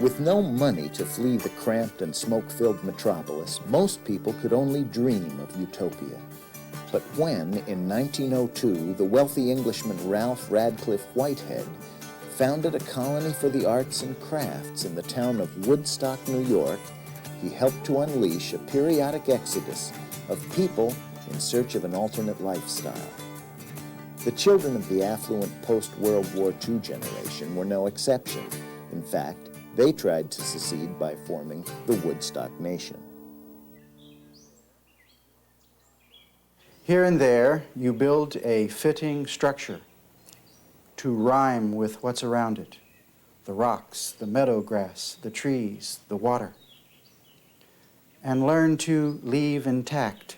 With no money to flee the cramped and smoke-filled metropolis, most people could only dream of utopia. But when, in 1902, the wealthy Englishman Ralph Radcliffe Whitehead founded a colony for the arts and crafts in the town of Woodstock, New York, he helped to unleash a periodic exodus of people in search of an alternate lifestyle. The children of the affluent post-World War II generation were no exception. In fact, they tried to secede by forming the Woodstock Nation. Here and there, you build a fitting structure to rhyme with what's around it. The rocks, the meadow grass, the trees, the water. And learn to leave intact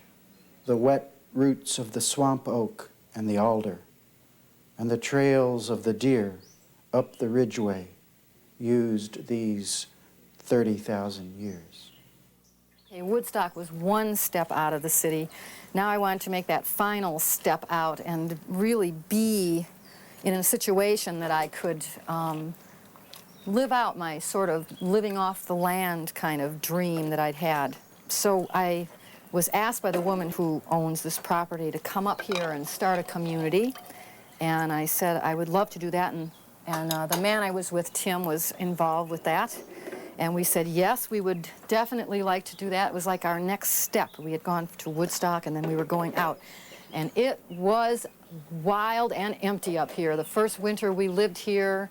the wet roots of the swamp oak and the alder, and the trails of the deer up the ridgeway used these 30,000 years. Okay, Woodstock was one step out of the city. Now I wanted to make that final step out and really be in a situation that I could live out my sort of living off the land kind of dream that I'd had. So I was asked by the woman who owns this property to come up here and start a community. And I said I would love to do that. And the man I was with, Tim, was involved with that. And we said, yes, we would definitely like to do that. It was like our next step. We had gone to Woodstock, and then we were going out. And it was wild and empty up here. The first winter we lived here,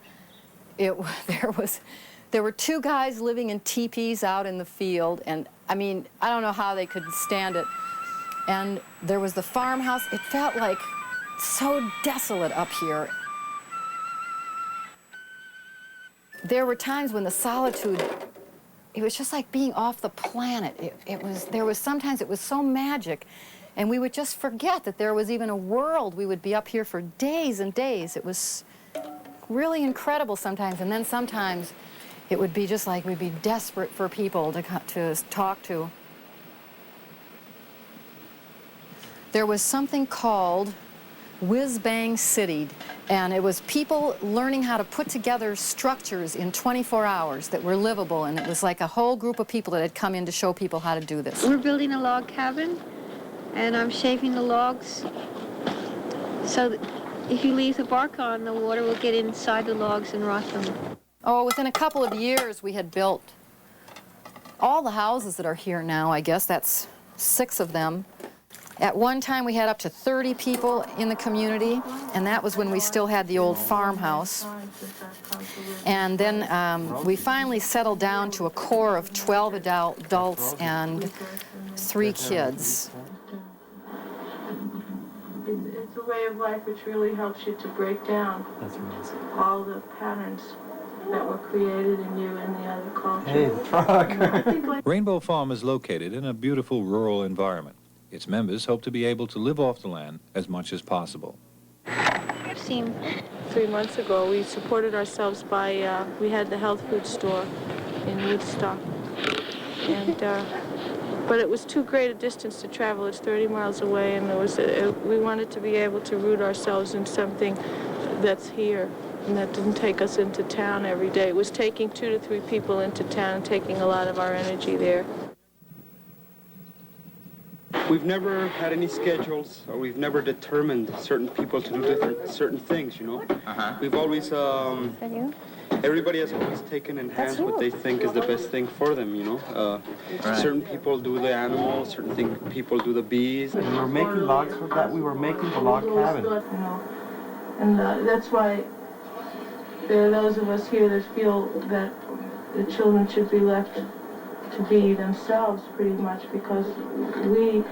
there were two guys living in teepees out in the field. And, I mean, I don't know how they could stand it. And there was the farmhouse. It felt like so desolate up here. There were times when the solitude, it was just like being off the planet. Sometimes it was so magic, and we would just forget that there was even a world. We would be up here for days and days. It was really incredible sometimes, and then sometimes it would be just like we'd be desperate for people to talk to. There was something called Whiz-Bang City, and it was people learning how to put together structures in 24 hours that were livable, and it was like a whole group of people that had come in to show people how to do this. We're building a log cabin, and I'm shaving the logs so that if you leave the bark on, the water will get inside the logs and rot them. Oh, within a couple of years we had built all the houses that are here now. I guess that's 6 of them. At one time, we had up to 30 people in the community, and that was when we still had the old farmhouse. And then we finally settled down to a core of 12 adults and 3 kids. It's a way of life which really helps you to break down all the patterns that were created in you and the other culture. Hey, the frog! Rainbow Farm is located in a beautiful rural environment. Its members hope to be able to live off the land as much as possible. I've seen 3 months ago, we supported ourselves by, we had the health food store in Woodstock. And, but it was too great a distance to travel. It's 30 miles away, and we wanted to be able to root ourselves in something that's here and that didn't take us into town every day. It was taking 2 to 3 people into town and taking a lot of our energy there. We've never had any schedules, or we've never determined certain people to do certain things, you know? We've always, everybody has always taken in hand what they think is the best thing for them, you know? Certain people do the animals, certain people do the bees. And we were making logs for that. We were making the log cabin. You know, and that's why there are those of us here that feel that the children should be left to be themselves pretty much, because we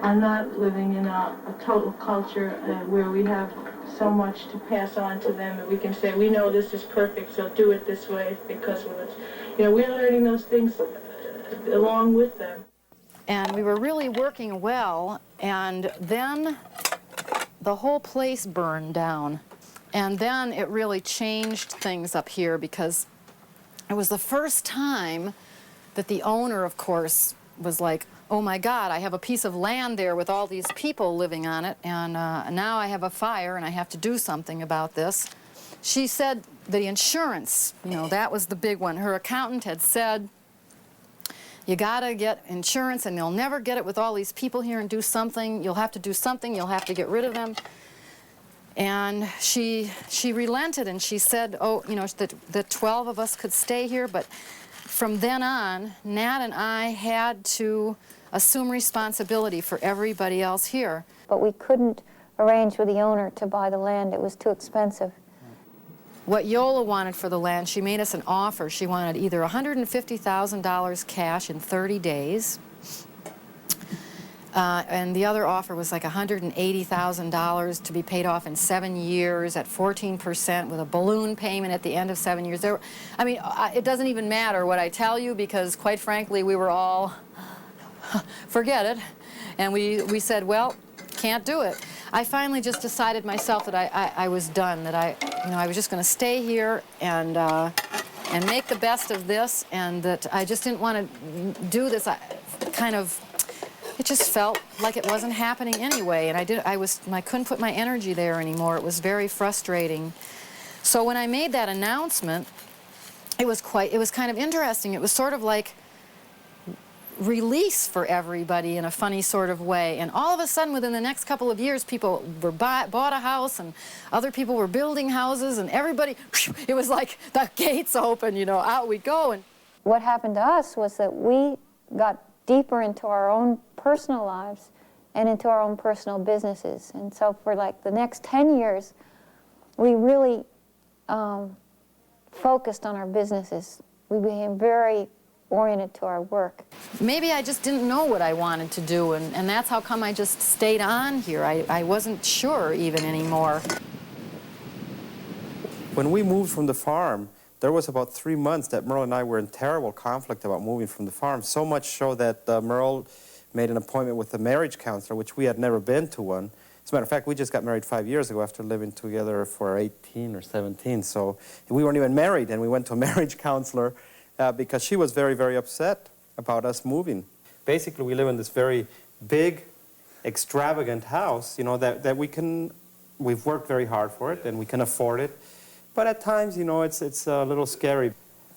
are not living in a total culture where we have so much to pass on to them that we can say, we know this is perfect, so do it this way because of it. You know, we're learning those things along with them. And we were really working well, and then the whole place burned down. And then it really changed things up here, because it was the first time that the owner, of course, was like, oh my God, I have a piece of land there with all these people living on it, and now I have a fire and I have to do something about this. she said the insurance, you know, that was the big one. Her accountant had said, you gotta get insurance and you'll never get it with all these people here and do something. You'll have to do something, you'll have to get rid of them. And she relented and she said, oh, you know, that 12 of us could stay here, but from then on, Nat and I had to assume responsibility for everybody else here. But we couldn't arrange with the owner to buy the land. It was too expensive. What Yola wanted for the land, she made us an offer. She wanted either $150,000 cash in 30 days, and the other offer was like $180,000 to be paid off in 7 years at 14% with a balloon payment at the end of 7 years. I mean, it doesn't even matter what I tell you because, quite frankly, we were all, forget it, and we said, well, can't do it. I finally just decided myself that I was done, that I was just going to stay here and make the best of this, and that I just didn't want to do this it just felt like it wasn't happening anyway, and I couldn't put my energy there anymore. It was very frustrating. So when I made that announcement, it was kind of interesting. It was sort of like release for everybody in a funny sort of way, and all of a sudden within the next couple of years people were bought a house and other people were building houses, and everybody, it was like the gates open, you know, out we go. And What happened to us was that we got deeper into our own personal lives and into our own personal businesses, and so for like the next 10 years we really focused on our businesses. We became very oriented to our work. maybe I just didn't know what I wanted to do, and that's how come I just stayed on here. I wasn't sure even anymore. When we moved from the farm, there was about 3 months that Merle and I were in terrible conflict about moving from the farm, so much so that Merle made an appointment with a marriage counselor, which we had never been to one. As a matter of fact, we just got married 5 years ago after living together for 18 or 17, so we weren't even married, and we went to a marriage counselor because she was very, very upset about us moving. Basically, we live in this very big, extravagant house, you know, that we've worked very hard for it, and we can afford it. But at times, you know, it's a little scary.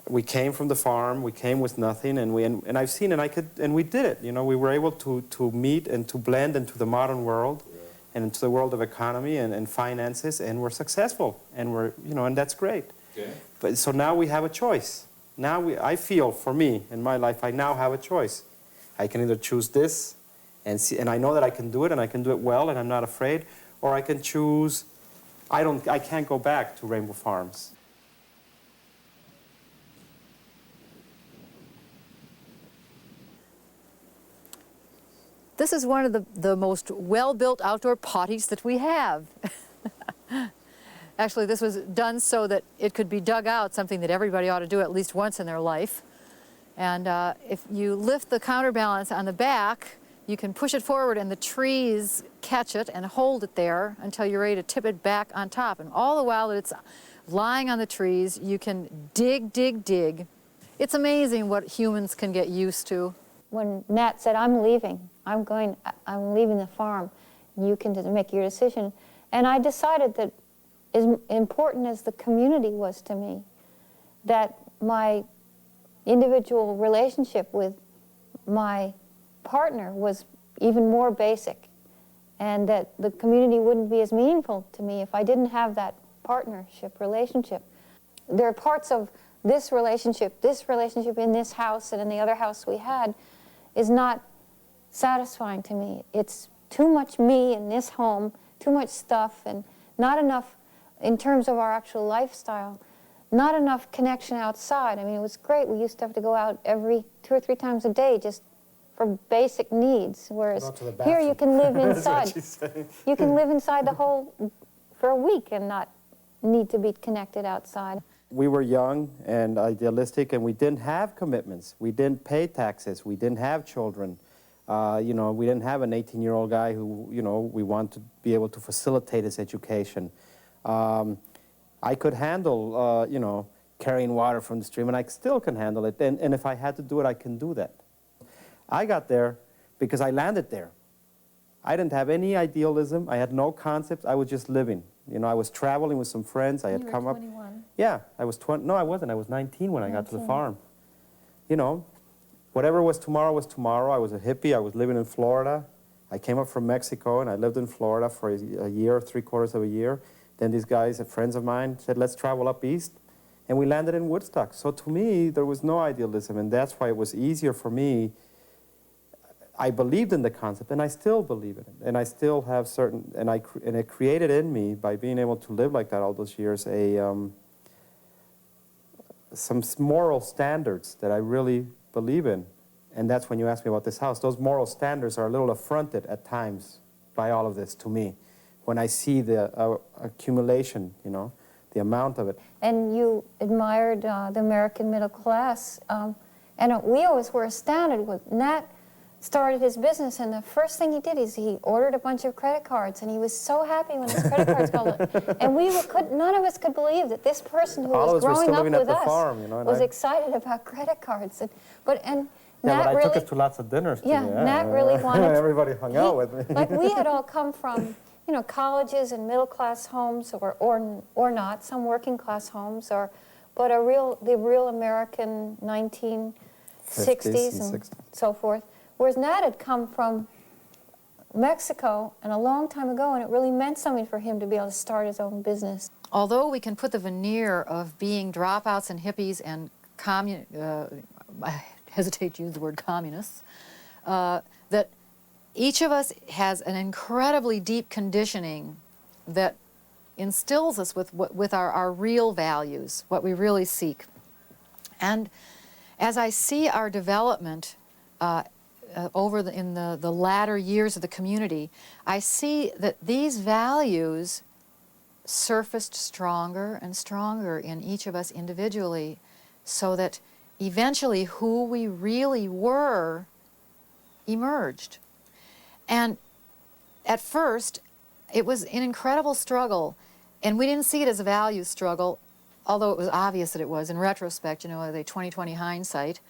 We came from the farm, we came with nothing, and I've seen it, and we did it. You know, we were able to meet and to blend into the modern world, and into the world of economy and finances, and we're successful, and and that's great. Okay. But so now we have a choice. Now I feel, for me, in my life, I now have a choice. I can either choose this, and I know that I can do it, and I can do it well, and I'm not afraid, or I can choose, I can't go back to Rainbow Farms. This is one of the most well-built outdoor potties that we have. Actually, this was done so that it could be dug out, something that everybody ought to do at least once in their life. And if you lift the counterbalance on the back, you can push it forward and the trees catch it and hold it there until you're ready to tip it back on top. And all the while that it's lying on the trees, you can dig, dig, dig. It's amazing what humans can get used to. When Nat said, I'm leaving, I'm leaving the farm, you can just make your decision. And I decided that as important as the community was to me, that my individual relationship with my partner was even more basic, and that the community wouldn't be as meaningful to me if I didn't have that partnership relationship. There are parts of this relationship in this house and in the other house we had is not satisfying to me. It's too much me in this home, too much stuff, and not enough in terms of our actual lifestyle, not enough connection outside. I mean, it was great. We used to have to go out every 2 or 3 times a day just for basic needs, whereas here you can live inside. You can live inside for a week and not need to be connected outside. We were young and idealistic, and we didn't have commitments. We didn't pay taxes. We didn't have children. We didn't have an 18-year-old guy who, we want to be able to facilitate his education. I could handle, carrying water from the stream, and I still can handle it. And if I had to do it, I can do that. I got there because I landed there. I didn't have any idealism. I had no concepts. I was just living. You know, I was traveling with some friends. I had come up. 21. Yeah, I was 20. No, I wasn't. I was 19 when I got to the farm. You know, whatever was tomorrow. I was a hippie. I was living in Florida. I came up from Mexico, and I lived in Florida for a year, 3/4 of a year. Then these guys, friends of mine, said, let's travel up east. And we landed in Woodstock. So to me, there was no idealism, and that's why it was easier for me. I believed in the concept, and I still believe in it. And I still have certain, and it created in me, by being able to live like that all those years, some moral standards that I really believe in. And that's when you ask me about this house. Those moral standards are a little affronted at times by all of this to me, when I see the accumulation, you know, the amount of it. And you admired the American middle class. And we always were astounded with Nat started his business, and the first thing he did is he ordered a bunch of credit cards, and he was so happy when his credit cards called it. And none of us could believe that this person who was growing up with us was excited about credit cards. But I took us to lots of dinners. Nat really wanted. Everybody hung out with me. Like we had all come from, you know, colleges and middle class homes, or not, some working class homes, but the real American 1960s and 60s. So forth. Whereas Nat had come from Mexico and a long time ago, and it really meant something for him to be able to start his own business. Although we can put the veneer of being dropouts and hippies and I hesitate to use the word communists, that each of us has an incredibly deep conditioning that instills us with our real values, what we really seek. And as I see our development in the latter years of the community, I see that these values surfaced stronger and stronger in each of us individually, so that eventually who we really were emerged. And at first, it was an incredible struggle, and we didn't see it as a value struggle, although it was obvious that it was in retrospect, you know, the 20/20 hindsight,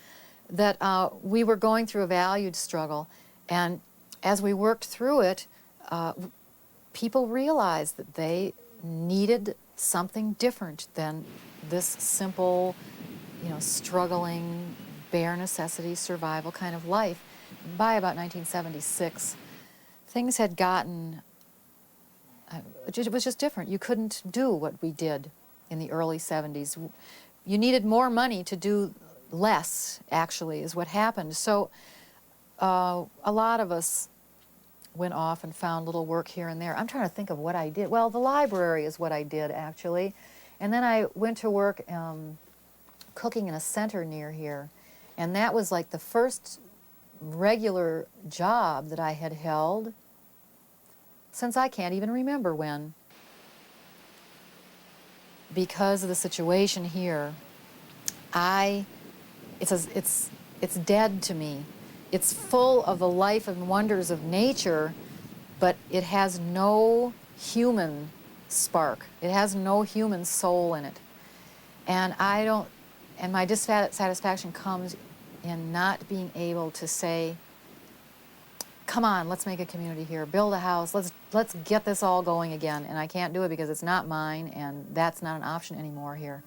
that we were going through a valued struggle. And as we worked through it, people realized that they needed something different than this simple, you know, struggling, bare necessity, survival kind of life. By about 1976, things had gotten, it was just different. You couldn't do what we did in the early 70s. You needed more money to do less, actually, is what happened. So a lot of us went off and found little work here and there. I'm trying to think of what I did. Well, the library is what I did, actually. And then I went to work cooking in a center near here. And that was like the first regular job that I had held since I can't even remember when. Because of the situation here, it's dead to me. It's full of the life and wonders of nature, but it has no human spark. It has no human soul in it. And my dissatisfaction comes in not being able to say, come on, let's make a community here, build a house, let's get this all going again. And I can't do it because it's not mine, and that's not an option anymore here,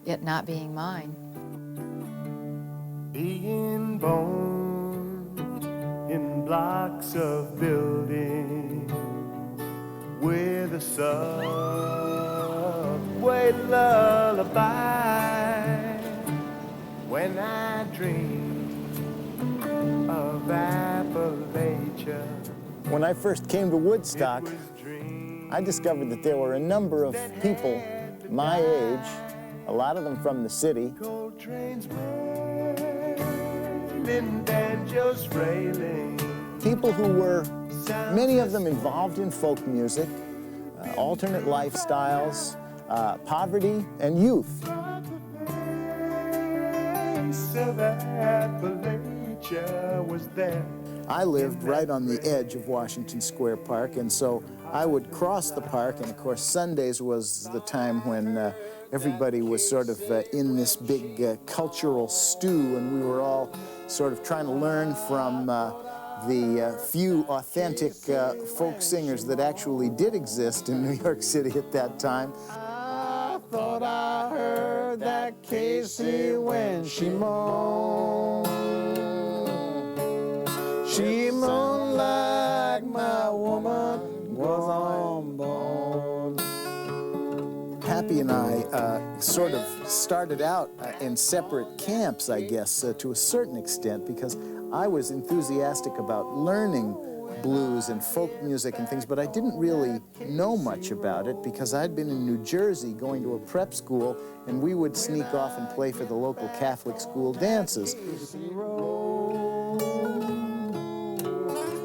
it not being mine. Being born in blocks of buildings with a subway lullaby, when I dream of Appalachia. When I first came to Woodstock, I discovered that there were a number of people my age, a lot of them from the city, people who were, many of them involved in folk music, alternate lifestyles, poverty, and youth. I lived right on the edge of Washington Square Park, and so I would cross the park, and of course Sundays was the time when everybody was sort of in this big cultural stew, and we were all sort of trying to learn from the few authentic folk singers that actually did exist in New York City at that time. I thought I heard that Casey when she moaned. She moaned like my woman was on board. Happy and I sort of started out in separate camps, I guess, to a certain extent, because I was enthusiastic about learning blues and folk music and things, but I didn't really know much about it because I'd been in New Jersey going to a prep school, and we would sneak off and play for the local Catholic school dances.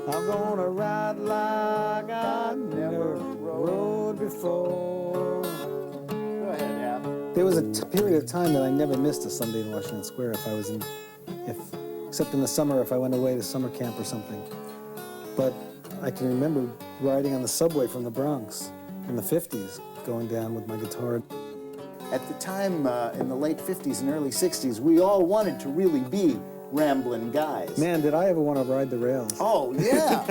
I'm gonna ride like I never rode before. Go ahead, Al. There was a period of time that I never missed a Sunday in Washington Square if I was except in the summer if I went away to summer camp or something. But I can remember riding on the subway from the Bronx in the 50s, going down with my guitar. At the time, in the late 50s and early 60s, we all wanted to really be rambling guys. Man, did I ever want to ride the rails. Oh, yeah.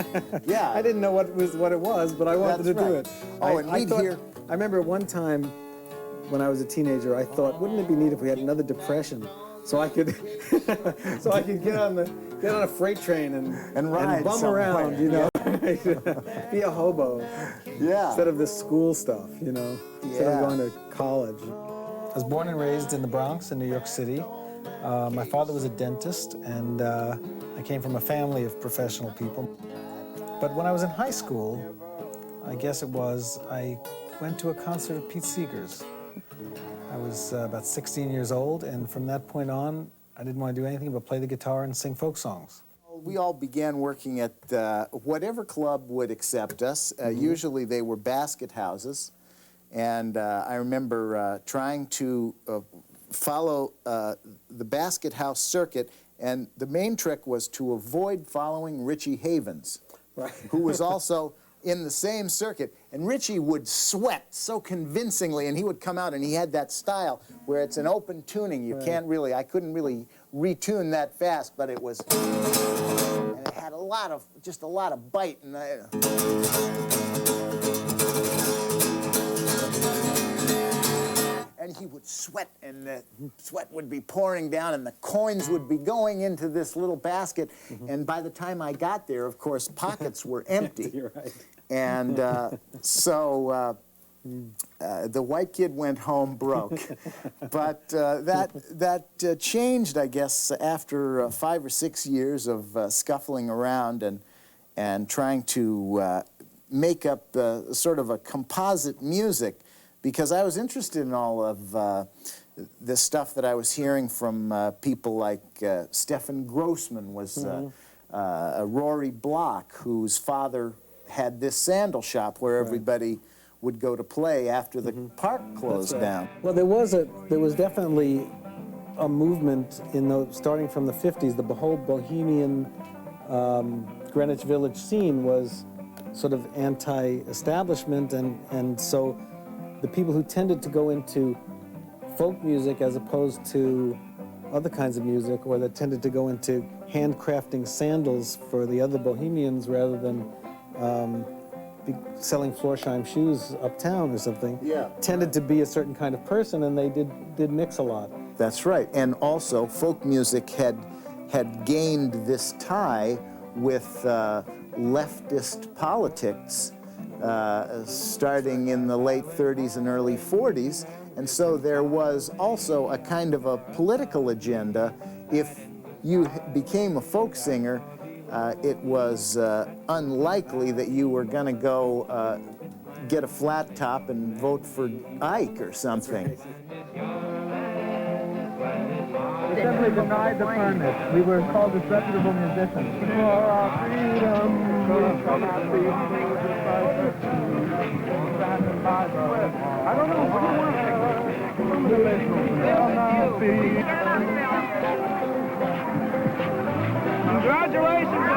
Yeah. I didn't know what it was, but I wanted to do it. Oh, and we'd hear... I remember one time when I was a teenager, I thought, wouldn't it be neat if we had another depression so I could get on a freight train and ride bum somewhere. around, you know, be a hobo. Yeah. Instead of this school stuff, you know, instead of going to college. I was born and raised in the Bronx in New York City. My father was a dentist, and I came from a family of professional people. But when I was in high school, I guess it was, I went to a concert of Pete Seeger's. I was about 16 years old, and from that point on, I didn't want to do anything but play the guitar and sing folk songs. We all began working at whatever club would accept us. Usually they were basket houses, and I remember trying to follow the basket house circuit, and the main trick was to avoid following Richie Havens, right. who was also in the same circuit. And Richie would sweat so convincingly, and he would come out and he had that style where it's an open tuning. You can't really, I couldn't really retune that fast, but it was, and it had just a lot of bite. And and he would sweat, and the sweat would be pouring down, and the coins would be going into this little basket. And by the time I got there, of course, pockets were empty. You're right. And so the white kid went home broke. But that changed, I guess, after 5 or 6 years of scuffling around and trying to make up sort of a composite music, because I was interested in all of the stuff that I was hearing from people like Stephen Grossman was Rory Block, whose father had this sandal shop where everybody would go to play after the park closed down. Well, there was definitely a movement starting from the 50s. The whole bohemian Greenwich Village scene was sort of anti-establishment, and so the people who tended to go into folk music as opposed to other kinds of music, or that tended to go into handcrafting sandals for the other bohemians rather than selling Florsheim shoes uptown or something, tended to be a certain kind of person, and they did mix a lot. That's right. And also, folk music had gained this tie with leftist politics starting in the late 30s and early 40s. And so there was also a kind of a political agenda. If you became a folk singer, it was unlikely that you were going to go get a flat top and vote for Ike or something. We simply denied the permit. We were called disreputable musicians. For our freedom, we shall not be. I don't know, what do you want? Congratulations!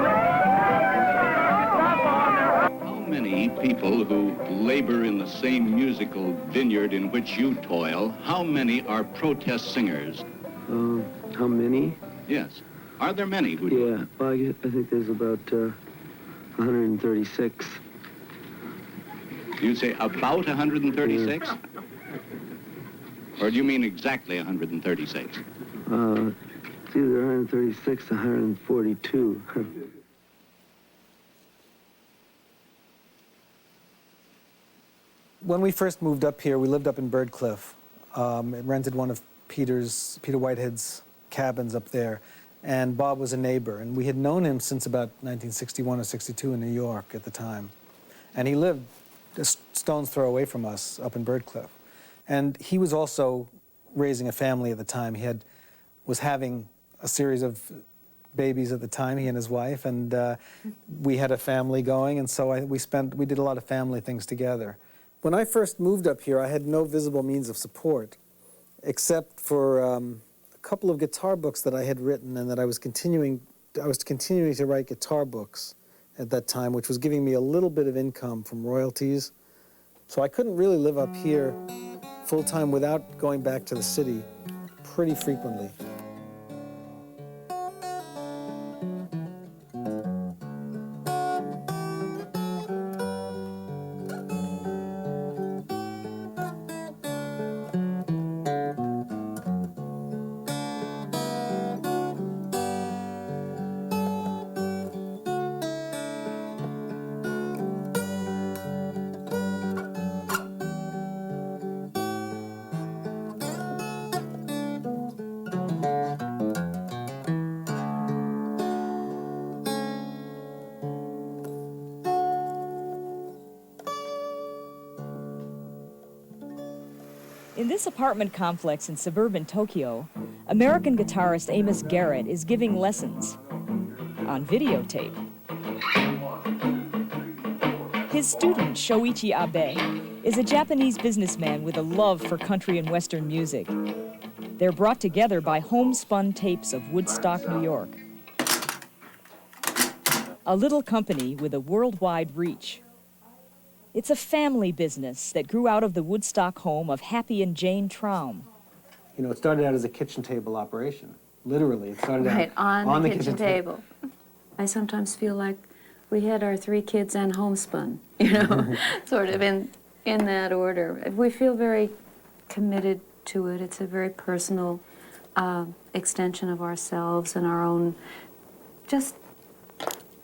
How many people who labor in the same musical vineyard in which you toil, how many are protest singers? How many? Yes. Are there many who do? Yeah, well, I think there's about 136. You say about 136? Or do you mean exactly 136? It's either 136 or 142. When we first moved up here, we lived up in Birdcliff. Rented one of Peter Whitehead's cabins up there, and Bob was a neighbor, and we had known him since about 1961 or 62 in New York at the time. And he lived a stone's throw away from us up in Birdcliff. And he was also raising a family at the time. He was having a series of babies at the time, he and his wife, and we had a family going, and so we did a lot of family things together. When I first moved up here, I had no visible means of support, except for a couple of guitar books that I had written, and that I was continuing to write guitar books at that time, which was giving me a little bit of income from royalties. So I couldn't really live up here full-time without going back to the city pretty frequently. In this apartment complex in suburban Tokyo, American guitarist Amos Garrett is giving lessons on videotape. His student, Shoichi Abe, is a Japanese businessman with a love for country and Western music. They're brought together by homespun tapes of Woodstock, New York, a little company with a worldwide reach. It's a family business that grew out of the Woodstock home of Happy and Jane Traum. You know, it started out as a kitchen table operation. Literally, it started right, out on the kitchen table. I sometimes feel like we had our 3 kids and homespun, you know, sort of in that order. We feel very committed to it. It's a very personal extension of ourselves and our own just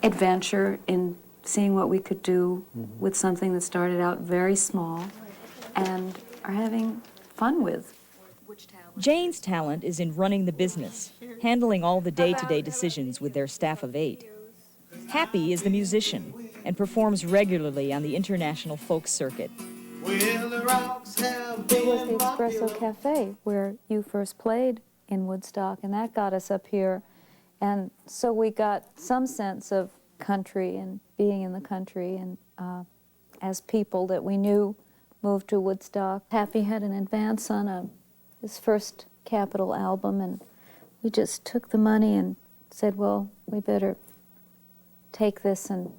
adventure in seeing what we could do with something that started out very small and are having fun with. Jane's talent is in running the business, handling all the day-to-day decisions with their staff of 8. Happy is the musician and performs regularly on the international folk circuit. There was the Espresso Cafe where you first played in Woodstock, and that got us up here. And so we got some sense of country and being in the country, and as people that we knew moved to Woodstock. Happy had an advance on his first Capitol album, and we just took the money and said, well, we better take this and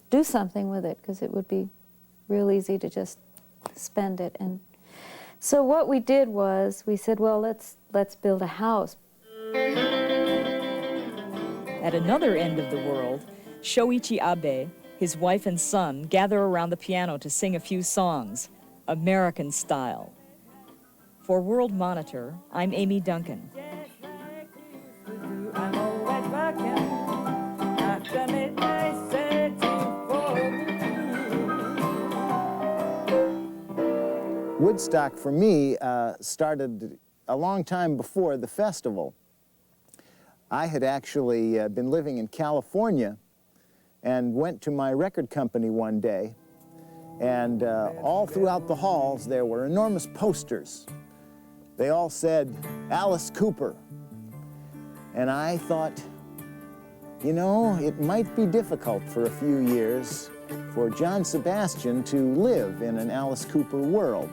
do something with it, because it would be real easy to just spend it. And so what we did was we said, well, let's build a house. At another end of the world, Shoichi Abe, his wife and son, gather around the piano to sing a few songs, American style. For World Monitor, I'm Amy Duncan. Woodstock, for me, started a long time before the festival. I had actually been living in California and went to my record company one day, and all throughout the halls there were enormous posters. They all said, Alice Cooper. And I thought, you know, it might be difficult for a few years for John Sebastian to live in an Alice Cooper world.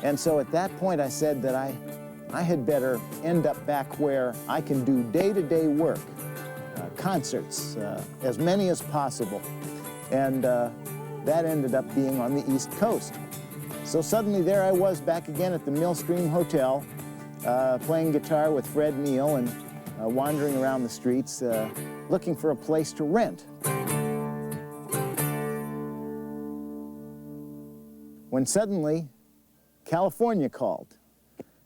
And so at that point I said that I had better end up back where I can do day-to-day work, concerts, as many as possible. And that ended up being on the East Coast. So suddenly there I was back again at the Millstream Hotel, playing guitar with Fred Neil, and wandering around the streets looking for a place to rent. When suddenly, California called.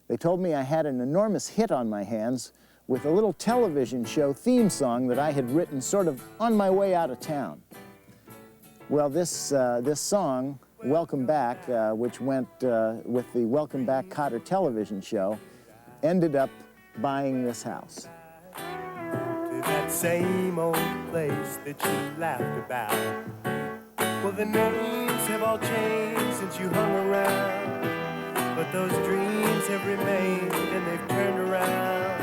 They told me I had an enormous hit on my hands with a little television show theme song that I had written sort of on my way out of town. Well, this song, Welcome Back, which went with the Welcome Back Cotter television show, ended up buying this house. To that same old place that you laughed about. Well, the names have all changed since you hung around, but those dreams have remained and they've turned around.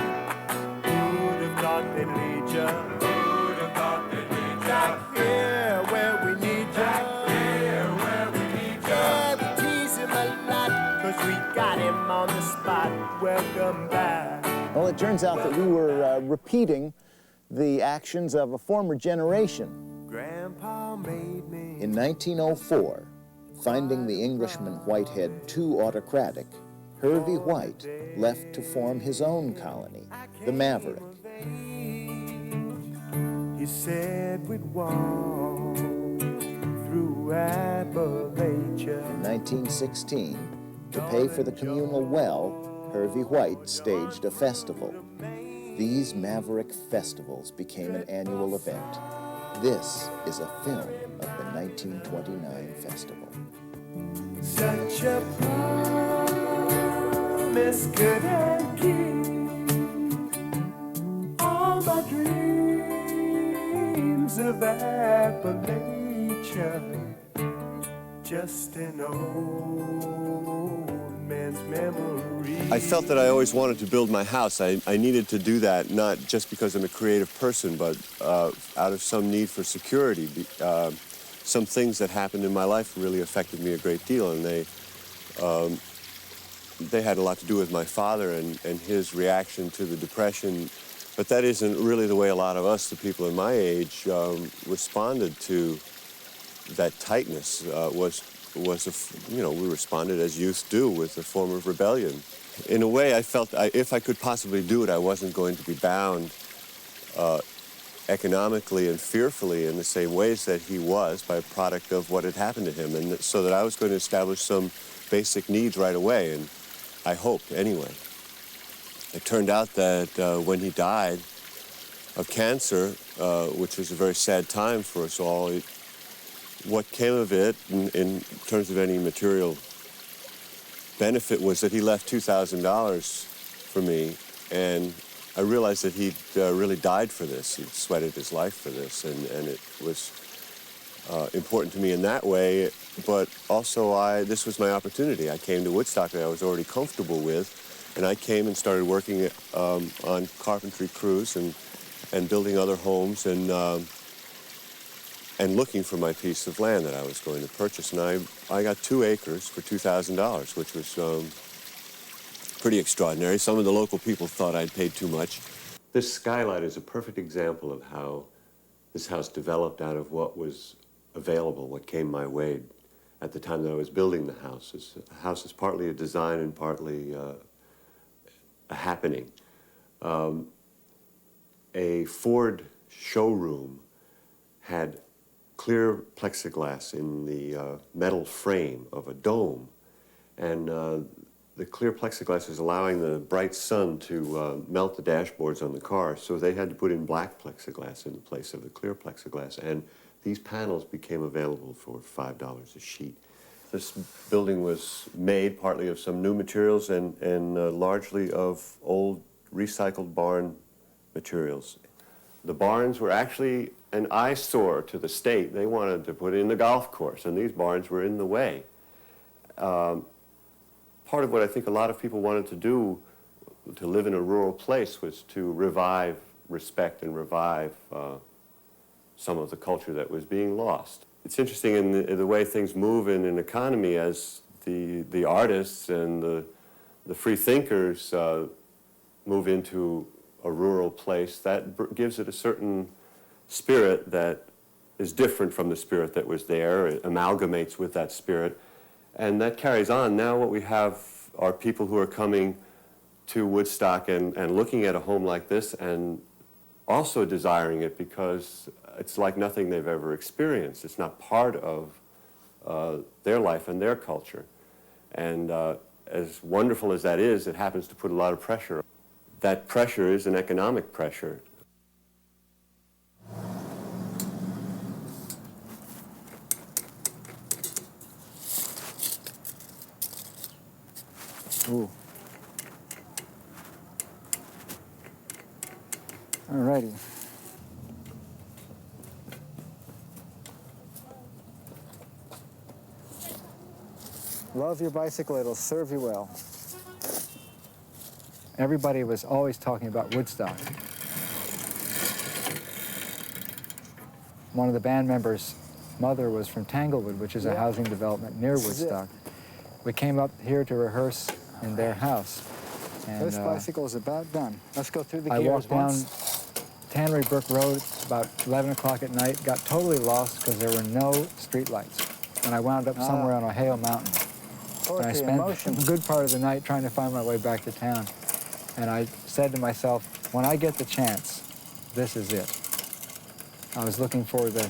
Who'd have thought they'd lead you? Who'd have thought they'd lead you? Back here where we need you. Back here where we need you. Yeah, we tease him a lot, 'cause we got him on the spot. Welcome back. Well, it turns out that we were repeating the actions of a former generation. Grandpa made me. In 1904, finding the Englishman Whitehead too autocratic, Hervey White left to form his own colony, the Maverick. He said we'd walk through Appalachia. In 1916, to pay for the communal well, Hervey White staged a festival. These Maverick festivals became an annual event. This is a film of the 1929 festival. Such a promise could have keep all my dreams of Appalachia. Just an old man's memory. I felt that I always wanted to build my house. I needed to do that, not just because I'm a creative person, but out of some need for security. Some things that happened in my life really affected me a great deal, and they had a lot to do with my father and his reaction to the Depression. But that isn't really the way a lot of us, the people in my age, responded to that tightness. We responded as youth do, with a form of rebellion. In a way, I felt if I could possibly do it, I wasn't going to be bound economically and fearfully in the same ways that he was by a product of what had happened to him, and so that I was going to establish some basic needs right away, and I hoped anyway. It turned out that when he died of cancer, which was a very sad time for us all, what came of it in terms of any material benefit was that he left $2,000 for me, and I realized that he'd really died for this. He'd sweated his life for this, and it was important to me in that way, but also this was my opportunity. I came to Woodstock that I was already comfortable with, and I came and started working on carpentry crews and building other homes and looking for my piece of land that I was going to purchase. And I got 2 acres for $2,000, which was pretty extraordinary. Some of the local people thought I'd paid too much. This skylight is a perfect example of how this house developed out of what was available, what came my way at the time that I was building the house. The house is partly a design and partly a happening. A Ford showroom had clear plexiglass in the metal frame of a dome, and the clear plexiglass is allowing the bright sun to melt the dashboards on the car, so they had to put in black plexiglass in place of the clear plexiglass, and these panels became available for $5 a sheet. This building was made partly of some new materials and largely of old recycled barn materials. The barns were actually an eyesore to the state. They wanted to put in the golf course, and these barns were in the way. Part of what I think a lot of people wanted to do, to live in a rural place, was to revive respect and revive some of the culture that was being lost. It's interesting in the way things move in an economy as the artists and the free thinkers move into a rural place, that gives it a certain spirit that is different from the spirit that was there. It amalgamates with that spirit, and that carries on. Now what we have are people who are coming to Woodstock and looking at a home like this and also desiring it because it's like nothing they've ever experienced. It's not part of their life and their culture. And as wonderful as that is, it happens to put a lot of pressure. That pressure is an economic pressure. Ooh. All righty. Love your bicycle, it'll serve you well. Everybody was always talking about Woodstock. One of the band members' mother was from Tanglewood, which is a housing development near Woodstock. We came up here to rehearse in their house. And, this bicycle is about done. Let's go through the gears. I walked down Tannery Brook Road about 11 o'clock at night, got totally lost because there were no street lights. And I wound up somewhere on Ohio Mountain. And I spent a good part of the night trying to find my way back to town. And I said to myself, when I get the chance, this is it. I was looking for the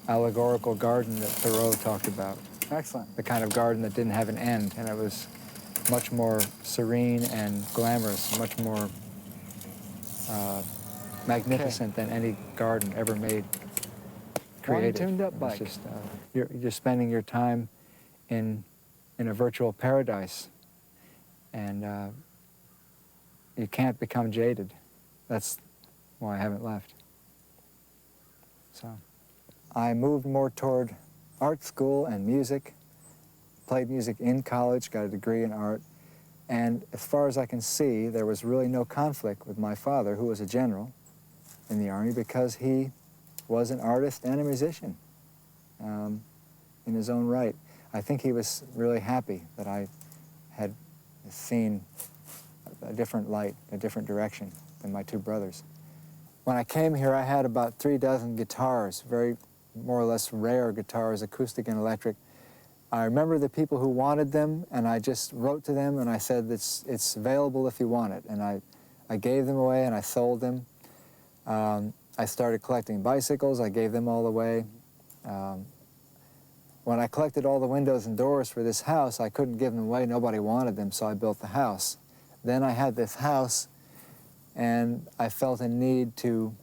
allegorical garden that Thoreau talked about. Excellent. The kind of garden that didn't have an end, and it was much more serene and glamorous, much more magnificent than any garden ever made. Created. One tuned-up bike. Just, you're spending your time in a virtual paradise, and you can't become jaded. That's why I haven't left. So, I moved more toward art school and music, played music in college, got a degree in art, and as far as I can see, there was really no conflict with my father, who was a general in the Army, because he was an artist and a musician in his own right. I think he was really happy that I had seen a different light, a different direction than my two brothers. When I came here, I had about 3 dozen guitars, very more or less rare guitars, acoustic and electric. I remember the people who wanted them, and I just wrote to them, and I said, it's available if you want it. And I gave them away, and I sold them. I started collecting bicycles. I gave them all away. When I collected all the windows and doors for this house, I couldn't give them away. Nobody wanted them, so I built the house. Then I had this house, and I felt a need to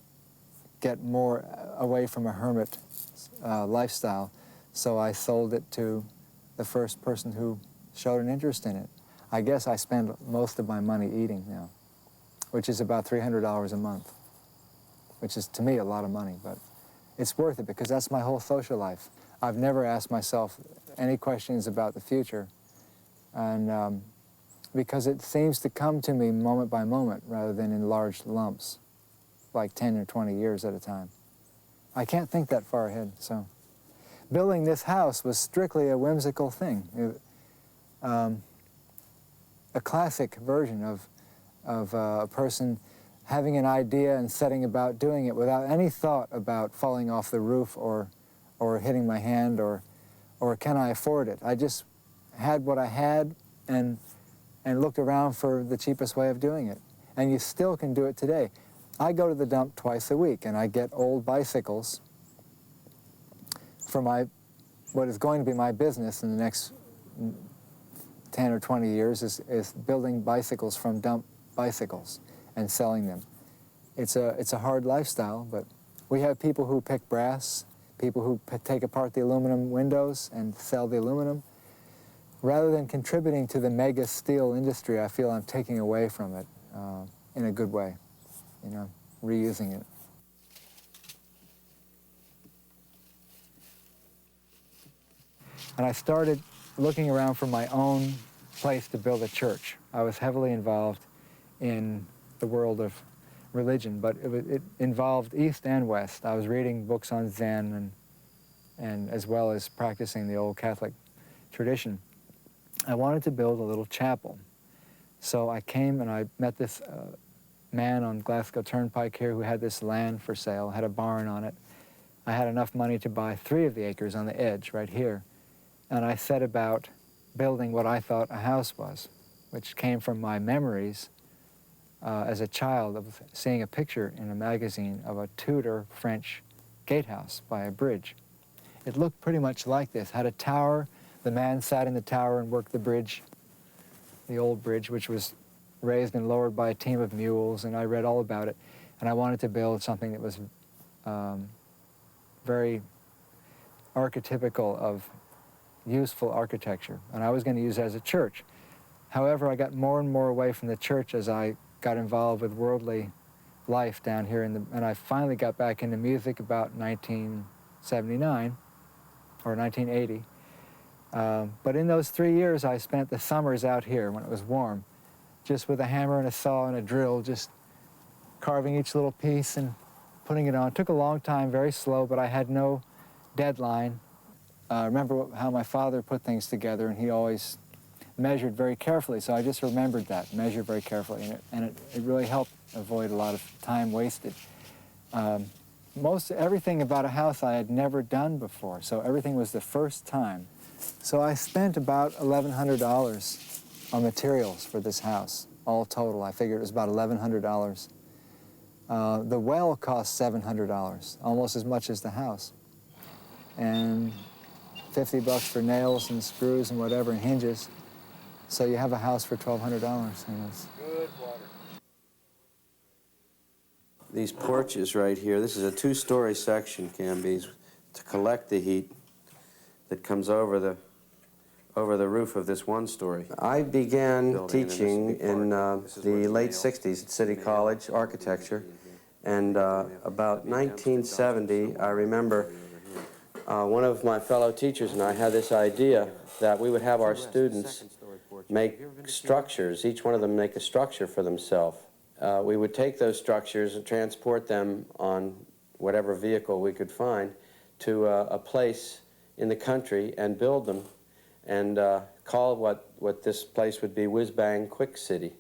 get more away from a hermit lifestyle, so I sold it to the first person who showed an interest in it. I guess I spend most of my money eating now, which is about $300 a month, which is, to me, a lot of money, but it's worth it because that's my whole social life. I've never asked myself any questions about the future, and because it seems to come to me moment by moment rather than in large lumps, like 10 or 20 years at a time. I can't think that far ahead, so. Building this house was strictly a whimsical thing. A classic version of a person having an idea and setting about doing it without any thought about falling off the roof or hitting my hand or can I afford it. I just had what I had and looked around for the cheapest way of doing it. And you still can do it today. I go to the dump twice a week, and I get old bicycles for what is going to be my business in the next 10 or 20 years is building bicycles from dump bicycles and selling them. It's a hard lifestyle, but we have people who pick brass, people who take apart the aluminum windows and sell the aluminum. Rather than contributing to the mega steel industry, I feel I'm taking away from it in a good way, you know, reusing it. And I started looking around for my own place to build a church. I was heavily involved in the world of religion, but it involved East and West. I was reading books on Zen and as well as practicing the old Catholic tradition. I wanted to build a little chapel. So I came and I met this man on Glasgow Turnpike here who had this land for sale, had a barn on it. I had enough money to buy 3 of the acres on the edge right here. And I set about building what I thought a house was. which came from my memories as a child of seeing a picture in a magazine of a Tudor French gatehouse by a bridge. It looked pretty much like this. Had a tower. The man sat in the tower and worked the bridge, the old bridge, which was raised and lowered by a team of mules, and I read all about it. And I wanted to build something that was very archetypical of useful architecture, and I was going to use it as a church. However, I got more and more away from the church as I got involved with worldly life down here, and I finally got back into music about 1979 or 1980. But in those 3 years, I spent the summers out here when it was warm, just with a hammer and a saw and a drill, just carving each little piece and putting it on. It took a long time, very slow, but I had no deadline. I remember how my father put things together, and he always measured very carefully, so I just remembered that, measured very carefully, and it really helped avoid a lot of time wasted. Everything about a house I had never done before, so everything was the first time. So I spent about $1,100 on materials for this house, all total. I figured it was about $1,100. The well cost $700, almost as much as the house. And $50 for nails and screws and whatever, and hinges. So you have a house for $1,200. Good water. These porches right here, this is a two-story section, Cambies, to collect the heat that comes over the roof of this one story. I began teaching in the late 60s at City College, architecture, and about 1970, I remember one of my fellow teachers and I had this idea that we would have our students make structures, each one of them make a structure for themselves. We would take those structures and transport them on whatever vehicle we could find to a place in the country and build them and call what this place would be Whiz Bang Quick City.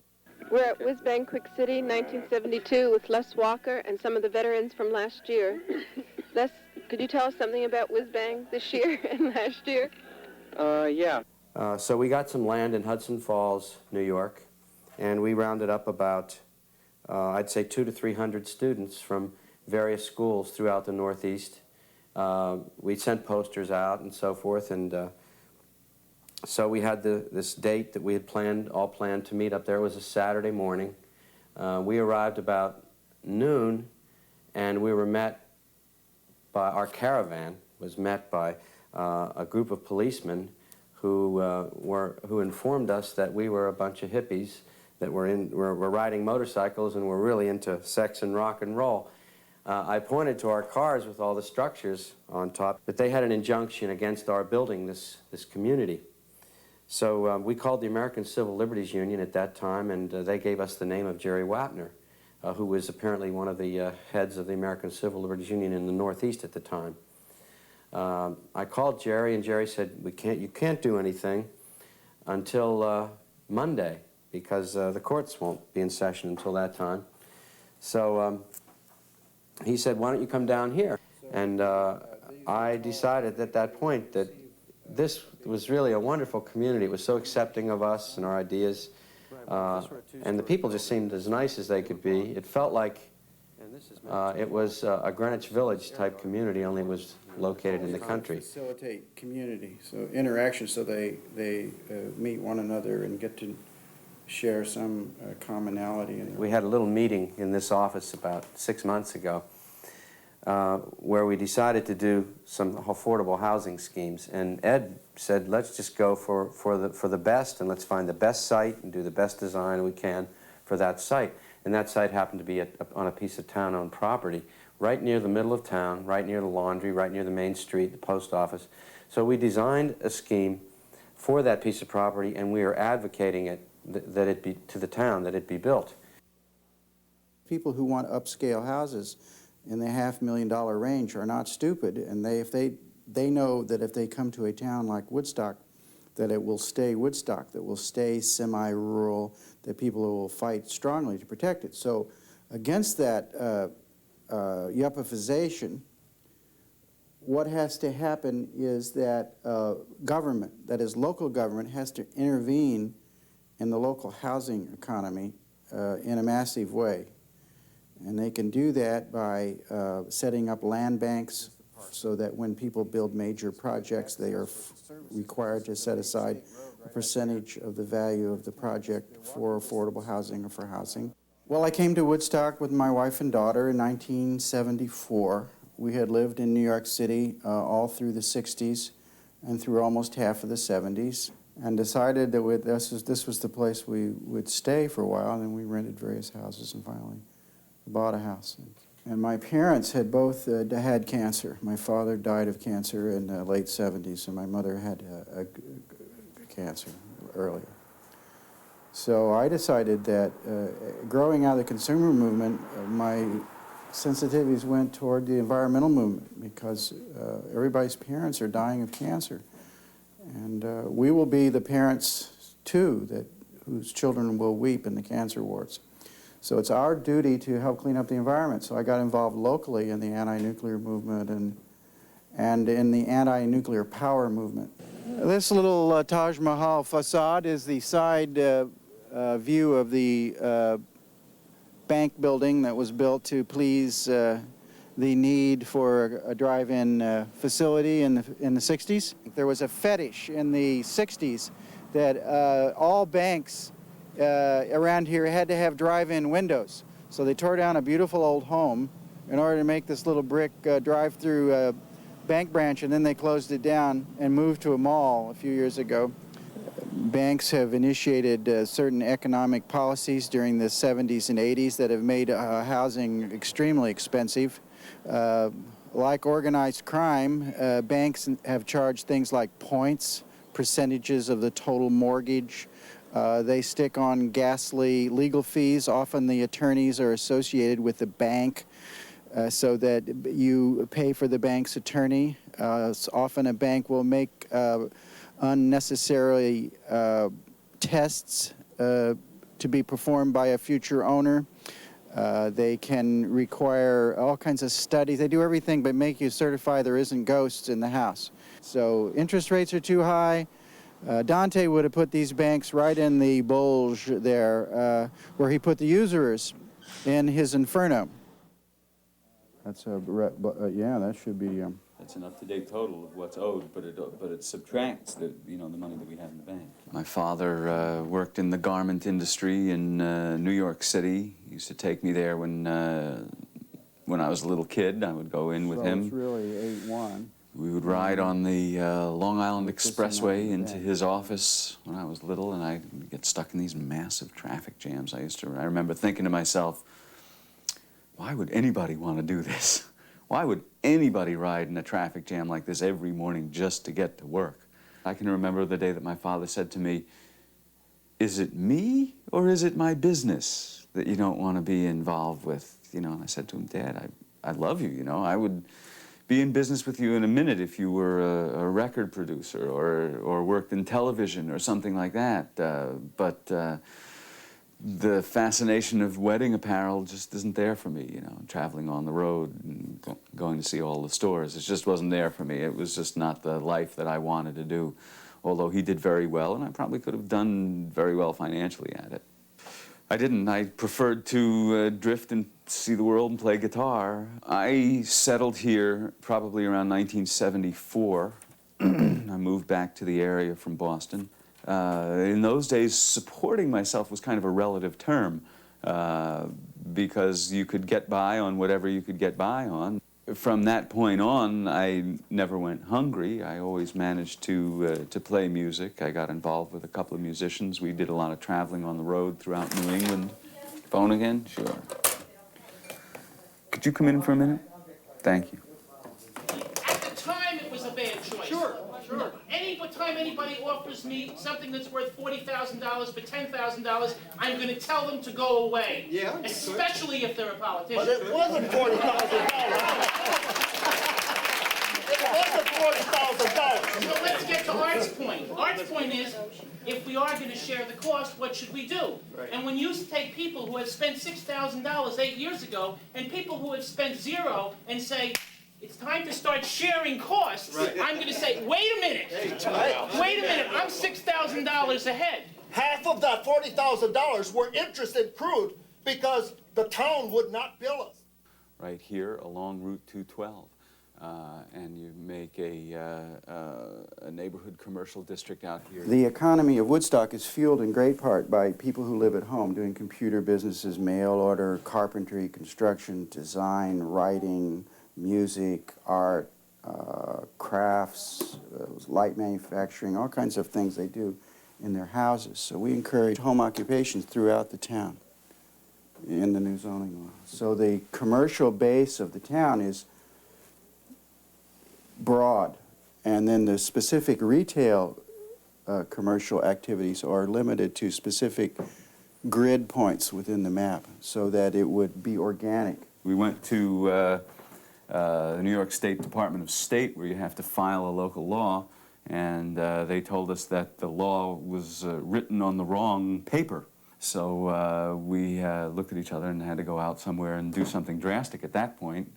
We're at Whiz Bang Quick City, 1972, with Les Walker and some of the veterans from last year. Les, could you tell us something about Whiz Bang this year and last year? Yeah. So we got some land in Hudson Falls, New York, and we rounded up about, I'd say 200 to 300 students from various schools throughout the Northeast. We sent posters out and so forth, and so we had this date that we had all planned to meet up there. It was a Saturday morning. We arrived about noon, and we were met by, our caravan was met by a group of policemen who informed us that we were a bunch of hippies that were riding motorcycles and were really into sex and rock and roll. I pointed to our cars with all the structures on top, but they had an injunction against our building this community. So we called the American Civil Liberties Union at that time, and they gave us the name of Jerry Wapner, who was apparently one of the heads of the American Civil Liberties Union in the Northeast at the time. I called Jerry, and Jerry said, you can't do anything until Monday, because the courts won't be in session until that time. So he said, why don't you come down here? And I decided at that point that this was really a wonderful community. It was so accepting of us and our ideas, and the people just seemed as nice as they could be. It felt like it was a Greenwich Village type community, only it was located in the country. Facilitate community, so interaction, so they meet one another and get to share some commonality. We had a little meeting in this office about 6 months ago where we decided to do some affordable housing schemes, and Ed said, let's just go for the best, and let's find the best site and do the best design we can for that site. And that site happened to be on a piece of town-owned property right near the middle of town, right near the laundry, right near the main street, the post office. So we designed a scheme for that piece of property, and we are advocating it, that it be to the town, that it be built. People who want upscale houses in the $500,000 range are not stupid, and they know that if they come to a town like Woodstock, that it will stay Woodstock, that will stay semi-rural, that people will fight strongly to protect it. So against that yuppifization, what has to happen is that government, that is local government, has to intervene in the local housing economy in a massive way. And they can do that by setting up land banks so that when people build major projects, they are required to set aside a percentage of the value of the project for affordable housing or for housing. Well, I came to Woodstock with my wife and daughter in 1974. We had lived in New York City all through the 60s and through almost half of the 70s, and decided that this was the place we would stay for a while, and then we rented various houses and finally bought a house. And my parents had both had cancer. My father died of cancer in the late 70s, and my mother had cancer earlier. So I decided that growing out of the consumer movement, my sensitivities went toward the environmental movement because everybody's parents are dying of cancer. And we will be the parents, too, whose children will weep in the cancer wards. So it's our duty to help clean up the environment. So I got involved locally in the anti-nuclear movement and in the anti-nuclear power movement. This little Taj Mahal facade is the side view of the bank building that was built to please the need for a drive-in facility in the 60s. There was a fetish in the 60s that all banks around here had to have drive-in windows. So they tore down a beautiful old home in order to make this little brick drive-through bank branch, and then they closed it down and moved to a mall a few years ago. Banks have initiated certain economic policies during the 70s and 80s that have made housing extremely expensive. Like organized crime, banks have charged things like points, percentages of the total mortgage. They stick on ghastly legal fees. Often the attorneys are associated with the bank so that you pay for the bank's attorney. Often a bank will make unnecessary tests to be performed by a future owner. They can require all kinds of studies. They do everything but make you certify there isn't ghosts in the house. So interest rates are too high. Dante would have put these banks right in the bulge there, where he put the usurers in his Inferno. That's yeah, that should be. That's an up-to-date total of what's owed, but it subtracts the money that we have in the bank. My father worked in the garment industry in New York City. He used to take me there when I was a little kid. I would go in with him. It's really 8-1. We would ride on the Long Island Expressway into his office when I was little, and I'd get stuck in these massive traffic jams. I remember thinking to myself, why would anybody want to do this? Why would anybody ride in a traffic jam like this every morning just to get to work? I can remember the day that my father said to me, is it me or is it my business that you don't want to be involved with? And I said to him, Dad, I love you, I would be in business with you in a minute if you were a record producer or worked in television or something like that. But the fascination of wedding apparel just isn't there for me, traveling on the road and going to see all the stores. It just wasn't there for me. It was just not the life that I wanted to do, although he did very well, and I probably could have done very well financially at it. I didn't. I preferred to drift and see the world and play guitar. I settled here probably around 1974. I moved back to the area from Boston. In those days, supporting myself was kind of a relative term because you could get by on whatever you could get by on. From that point on, I never went hungry. I always managed to play music. I got involved with a couple of musicians. We did a lot of traveling on the road throughout New England. Phone again? Sure. Could you come in for a minute? Thank you. At the time, it was a bad choice. Sure. Any time anybody offers me something that's worth $40,000 for $10,000, I'm going to tell them to go away. Yeah. Especially if they're a politician. But it wasn't $40,000. It wasn't $40,000. So let's get to Art's point. Art's point is, if we are going to share the cost, what should we do? Right. And when you take people who have spent $6,000 8 years ago and people who have spent zero and say, it's time to start sharing costs, right. I'm going to say, wait a minute. Wait a minute, I'm $6,000 ahead. half of that $40,000 were interest accrued because the town would not bill us. Right here along Route 212. And you make a neighborhood commercial district out here. The economy of Woodstock is fueled in great part by people who live at home doing computer businesses, mail order, carpentry, construction, design, writing, music, art, crafts, light manufacturing, all kinds of things they do in their houses. So we encourage home occupations throughout the town in the new zoning law. So the commercial base of the town is broad, and then the specific retail commercial activities are limited to specific grid points within the map so that it would be organic. We went to the New York State Department of State, where you have to file a local law, and they told us that the law was written on the wrong paper. So we looked at each other and had to go out somewhere and do something drastic at that point.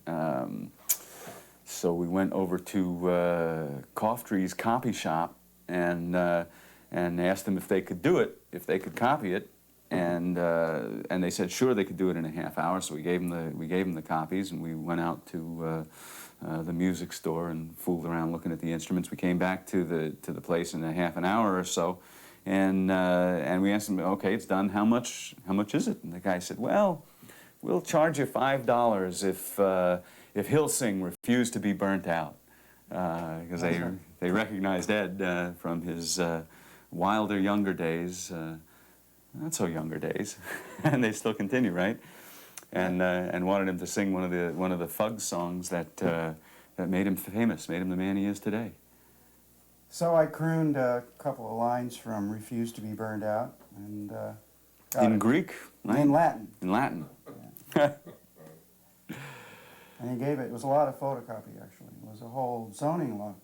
So we went over to Coftree's copy shop and asked them if they could do it, if they could copy it, and they said sure they could do it in a half hour. So we gave them the copies, and we went out to the music store and fooled around looking at the instruments. We came back to the place in a half an hour or so, and we asked them, okay, it's done. How much is it? And the guy said, well, we'll charge you $5 if Hillsing refused to be burnt out, because they recognized Ed from his wilder younger days, not so younger days, and they still continue, right? And wanted him to sing one of the Fugs songs that made him famous, made him the man he is today. So I crooned a couple of lines from "Refuse to be Burned Out," and in Greek, right? In Latin. In Latin. Yeah. And he gave it was a lot of photocopy, actually. It was a whole zoning law.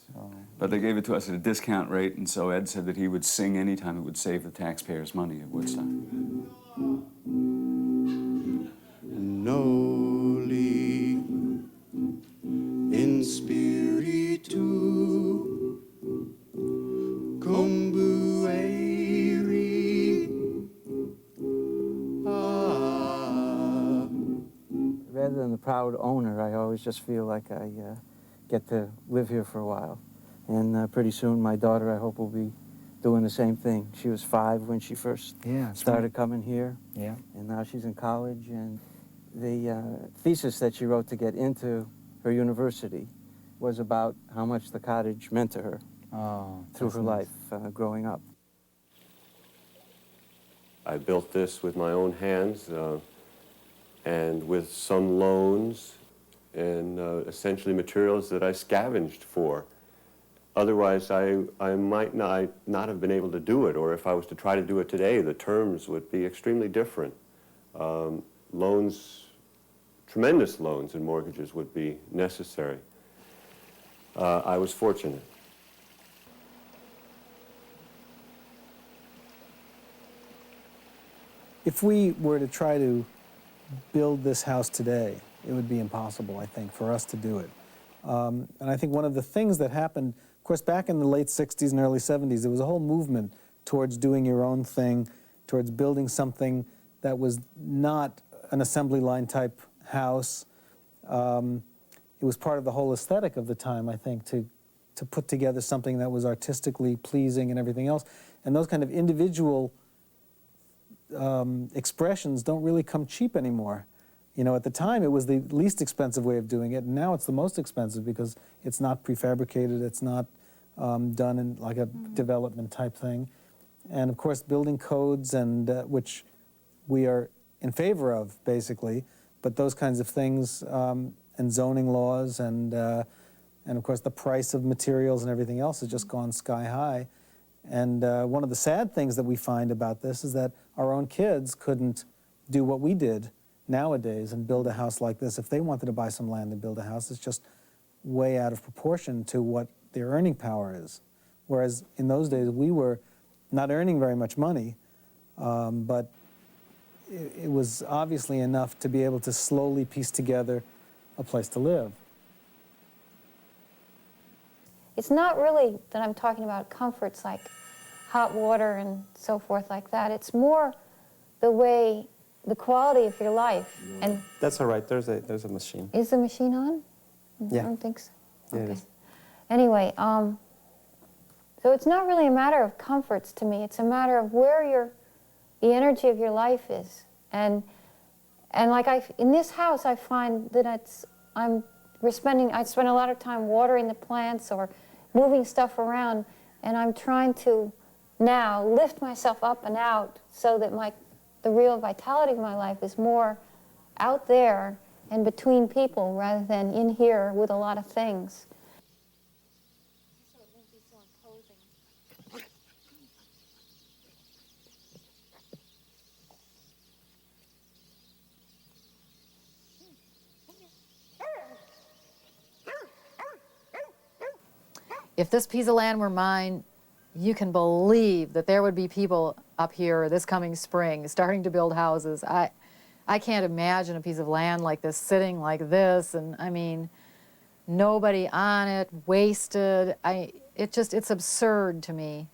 So. But they gave it to us at a discount rate, and so Ed said that he would sing anytime it would save the taxpayers money at Woodstock. Noli in spiritu combueri. Rather than the proud owner, I always just feel like I get to live here for a while. And pretty soon my daughter, I hope, will be doing the same thing. She was 5 when she first started coming here. Yeah. And now she's in college. And the thesis that she wrote to get into her university was about how much the cottage meant to her through her life growing up. I built this with my own hands and with some loans and essentially materials that I scavenged for. Otherwise, I might not have been able to do it, or if I was to try to do it today, the terms would be extremely different. Loans, tremendous loans and mortgages would be necessary. I was fortunate. If we were to try to build this house today, it would be impossible, I think, for us to do it. And I think one of the things that happened, of course, back in the late 60s and early 70s, there was a whole movement towards doing your own thing, towards building something that was not an assembly line type house. It was part of the whole aesthetic of the time, I think, to put together something that was artistically pleasing and everything else. And those kind of individual expressions don't really come cheap anymore. You know, at the time it was the least expensive way of doing it, and now it's the most expensive because it's not prefabricated, it's not done in like a development type thing. And of course building codes, and which we are in favor of basically, but those kinds of things, and zoning laws, and of course the price of materials and everything else has just gone sky high. And one of the sad things that we find about this is that our own kids couldn't do what we did nowadays and build a house like this. If they wanted to buy some land and build a house, it's just way out of proportion to what their earning power is. Whereas in those days, we were not earning very much money, but it was obviously enough to be able to slowly piece together a place to live. It's not really that I'm talking about comforts like hot water and so forth like that. It's more the way, the quality of your life. And That's all right. There's a machine. is the machine on? Yeah. I don't think so. Yeah, it Okay. is. Anyway, so it's not really a matter of comforts to me. It's a matter of where the energy of your life is. And like in this house, I find that I spend a lot of time watering the plants or moving stuff around, and I'm trying to now lift myself up and out so that the real vitality of my life is more out there and between people rather than in here with a lot of things. If this piece of land were mine, you can believe that there would be people up here this coming spring starting to build houses. I can't imagine a piece of land like this sitting like this, and I mean, nobody on it, wasted. It's absurd to me.